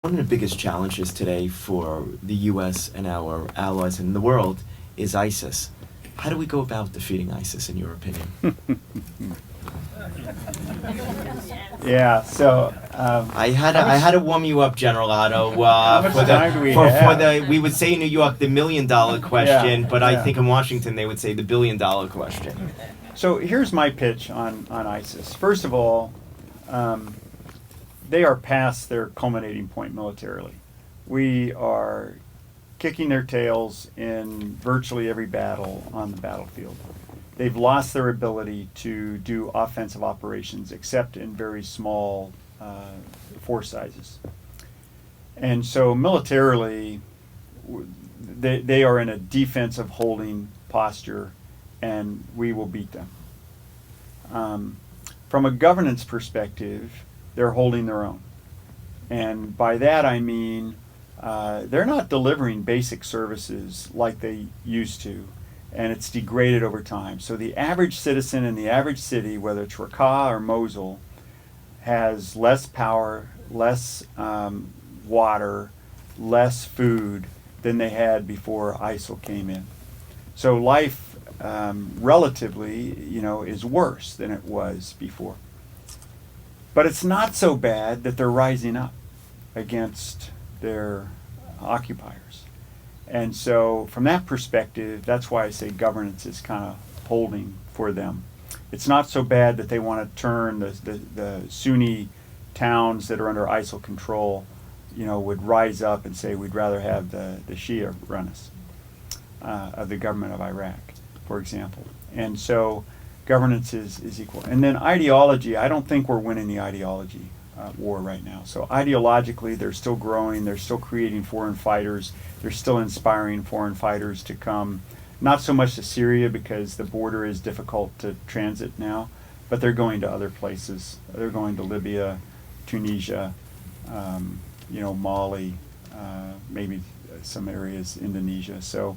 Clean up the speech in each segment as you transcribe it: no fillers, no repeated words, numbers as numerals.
One of the biggest challenges today for the U.S. and our allies in the world is ISIS. How do we go about defeating ISIS, in your opinion? Yeah, so I had to warm you up, General Otto. much time do we have? We would say in New York the $1 million question, but I yeah. think in Washington they would say the $1 billion question. So here's my pitch on ISIS. First of all, they are past their culminating point militarily. We are kicking their tails in virtually every battle on the battlefield. They've lost their ability to do offensive operations except in very small force sizes. And so militarily, they are in a defensive holding posture, and we will beat them. From a governance perspective, they're holding their own. And by that I mean they're not delivering basic services like they used to, and it's degraded over time. So the average citizen in the average city, whether it's Raqqa or Mosul, has less power, less water, less food than they had before ISIL came in. So life relatively, is worse than it was before. But it's not so bad that they're rising up against their occupiers. And so from that perspective, that's why I say governance is kind of holding for them. It's not so bad that they want to turn the Sunni towns that are under ISIL control, would rise up and say we'd rather have the Shia run us, of the government of Iraq, for example. And so governance is equal. And then ideology, I don't think we're winning the ideology war right now. So ideologically, they're still growing, they're still creating foreign fighters, they're still inspiring foreign fighters to come, not so much to Syria because the border is difficult to transit now, but they're going to other places. They're going to Libya, Tunisia, Mali, maybe some areas, Indonesia. So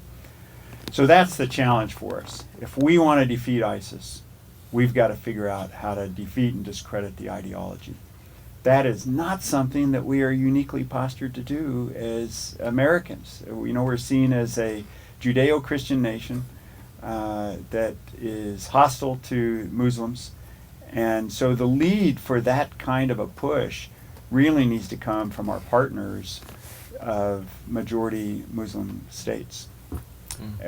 that's the challenge for us. If we want to defeat ISIS, we've got to figure out how to defeat and discredit the ideology. That is not something that we are uniquely postured to do as Americans. We're seen as a Judeo-Christian nation that is hostile to Muslims. And so the lead for that kind of a push really needs to come from our partners of majority Muslim states.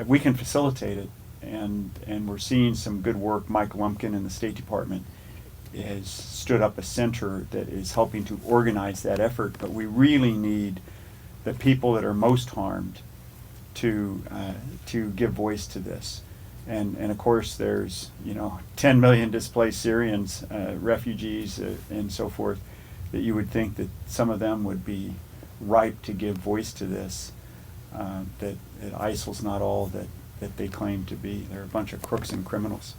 We can facilitate it, and we're seeing some good work. Mike Lumpkin in the State Department has stood up a center that is helping to organize that effort, but we really need the people that are most harmed to give voice to this. And of course there's 10 million displaced Syrians, refugees, and so forth, that you would think that some of them would be ripe to give voice to this. That ISIL's not all that they claim to be. They're a bunch of crooks and criminals.